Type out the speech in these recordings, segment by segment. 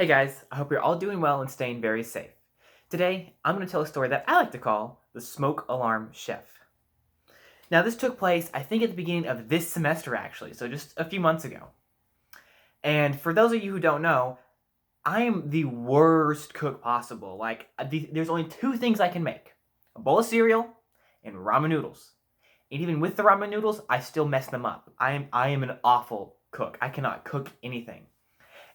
Hey guys, I hope you're all doing well and staying very safe. Today, I'm going to tell a story that I like to call The Smoke Alarm Chef. Now, this took place, I think, at the beginning of this semester, actually, so just a few months ago. And for those of you who don't know, I am the worst cook possible. There's only two things I can make: a bowl of cereal and ramen noodles. And even with the ramen noodles, I still mess them up. I am an awful cook. I cannot cook anything.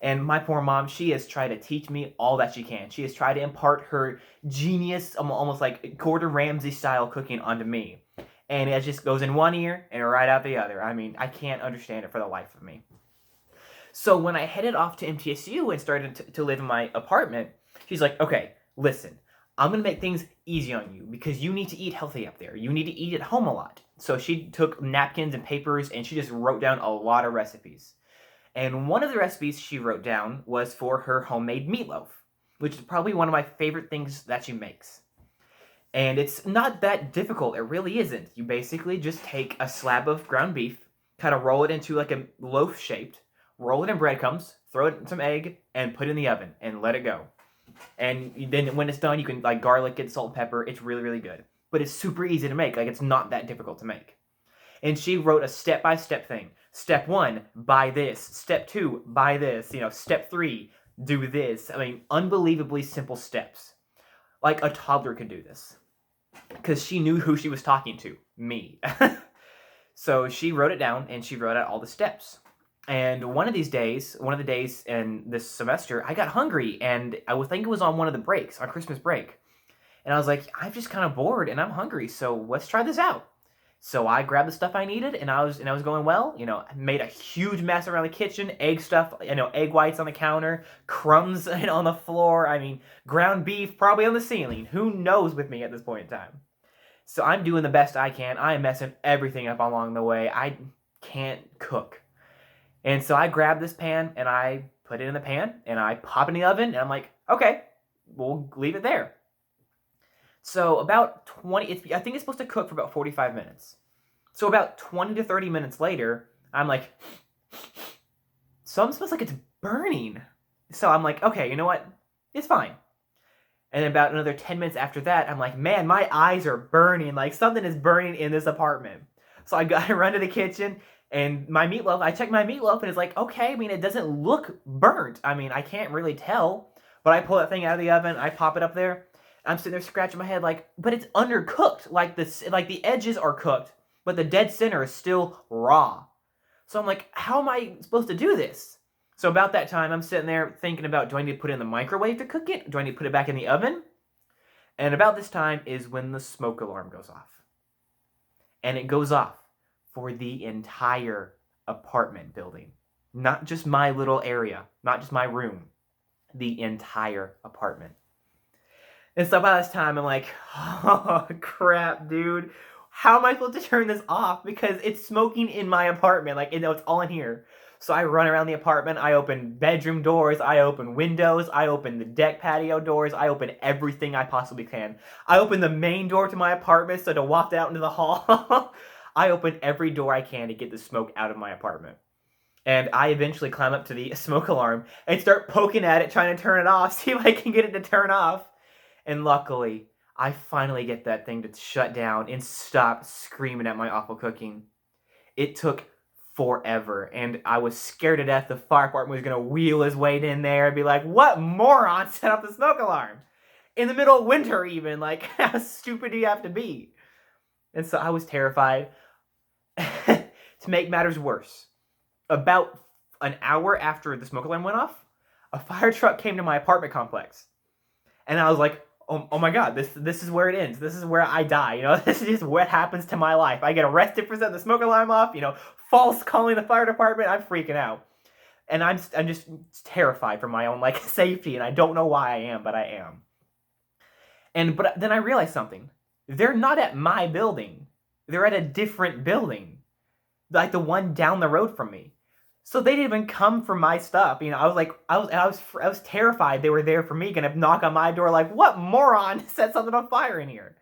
And my poor mom, she has tried to teach me all that she can. She has tried to impart her genius, almost like Gordon Ramsay style cooking onto me. And it just goes in one ear and right out the other. I mean, I can't understand it for the life of me. So when I headed off to MTSU and started to live in my apartment, she's like, okay, listen, I'm going to make things easy on you because you need to eat healthy up there. You need to eat at home a lot. So she took napkins and papers and she just wrote down a lot of recipes. And one of the recipes she wrote down was for her homemade meatloaf, which is probably one of my favorite things that she makes. And it's not that difficult, it really isn't. You basically just take a slab of ground beef, kind of roll it into like a loaf shaped, roll it in breadcrumbs, throw it in some egg, and put it in the oven and let it go. And then when it's done, you can like garlic it, salt and pepper. It's really, really good. But it's super easy to make. Like, it's not that difficult to make. And she wrote a step-by-step thing. Step 1, buy this. Step 2, buy this. Step 3, do this. I mean, unbelievably simple steps. Like a toddler could do this. Because she knew who she was talking to. Me. So she wrote it down, and she wrote out all the steps. And one of the days in this semester, I got hungry, and I would think it was on one of the breaks, on Christmas break. And I was like, I'm just kind of bored, and I'm hungry, so let's try this out. So I grabbed the stuff I needed, and I was going well. I made a huge mess around the kitchen, egg stuff, egg whites on the counter, crumbs on the floor. I mean, ground beef probably on the ceiling. Who knows with me at this point in time? So I'm doing the best I can. I am messing everything up along the way. I can't cook. And so I grabbed this pan, and I put it in the pan, and I pop it in the oven, and I'm like, okay, we'll leave it there. So about 20, I think it's supposed to cook for about 45 minutes. So about 20 to 30 minutes later, I'm like, something smells like it's burning. So I'm like, okay, you know what? It's fine. And about another 10 minutes after that, I'm like, man, my eyes are burning. Like, something is burning in this apartment. So I run to the kitchen, and I check my meatloaf, and it's like, okay, I mean, it doesn't look burnt. I mean, I can't really tell. But I pull that thing out of the oven, I pop it up there. I'm sitting there scratching my head like, but it's undercooked. Like the edges are cooked, but the dead center is still raw. So I'm like, how am I supposed to do this? So about that time, I'm sitting there thinking about, do I need to put it in the microwave to cook it? Do I need to put it back in the oven? And about this time is when the smoke alarm goes off. And it goes off for the entire apartment building. Not just my little area, not just my room, the entire apartment. And so by this time, I'm like, oh, crap, dude. How am I supposed to turn this off? Because it's smoking in my apartment. Like, it's all in here. So I run around the apartment. I open bedroom doors. I open windows. I open the deck patio doors. I open everything I possibly can. I open the main door to my apartment so to waft out into the hall. I open every door I can to get the smoke out of my apartment. And I eventually climb up to the smoke alarm and start poking at it, trying to turn it off, see if I can get it to turn off. And luckily, I finally get that thing to shut down and stop screaming at my awful cooking. It took forever, and I was scared to death the fire department was going to wheel his weight in there and be like, what moron set up the smoke alarm? In the middle of winter even, like, how stupid do you have to be? And so I was terrified. To make matters worse, about an hour after the smoke alarm went off, a fire truck came to my apartment complex. And I was like, oh my god, this is where it ends. This is where I die. This is just what happens to my life. I get arrested for setting the smoke alarm off, false calling the fire department. I'm freaking out. And I'm just terrified for my own safety, and I don't know why I am, but I am. But then I realized something. They're not at my building. They're at a different building. Like the one down the road from me. So they didn't even come for my stuff. I was terrified they were there for me, gonna knock on my door like, what moron set something on fire in here?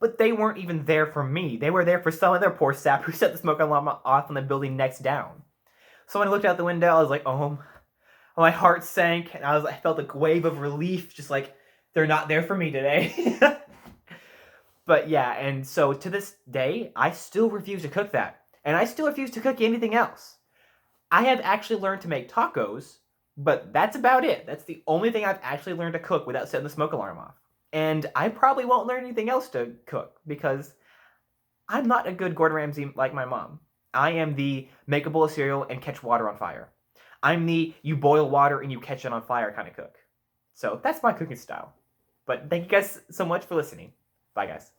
But they weren't even there for me. They were there for some other poor sap who set the smoke alarm off on the building next down. So when I looked out the window, I was like, oh My heart sank, and I felt a wave of relief, just like they're not there for me today. But yeah, and so to this day, I still refuse to cook that, and I still refuse to cook anything else. I have actually learned to make tacos, but that's about it. That's the only thing I've actually learned to cook without setting the smoke alarm off. And I probably won't learn anything else to cook because I'm not a good Gordon Ramsay like my mom. I am the make a bowl of cereal and catch water on fire. I'm the you boil water and you catch it on fire kind of cook. So that's my cooking style. But thank you guys so much for listening. Bye, guys.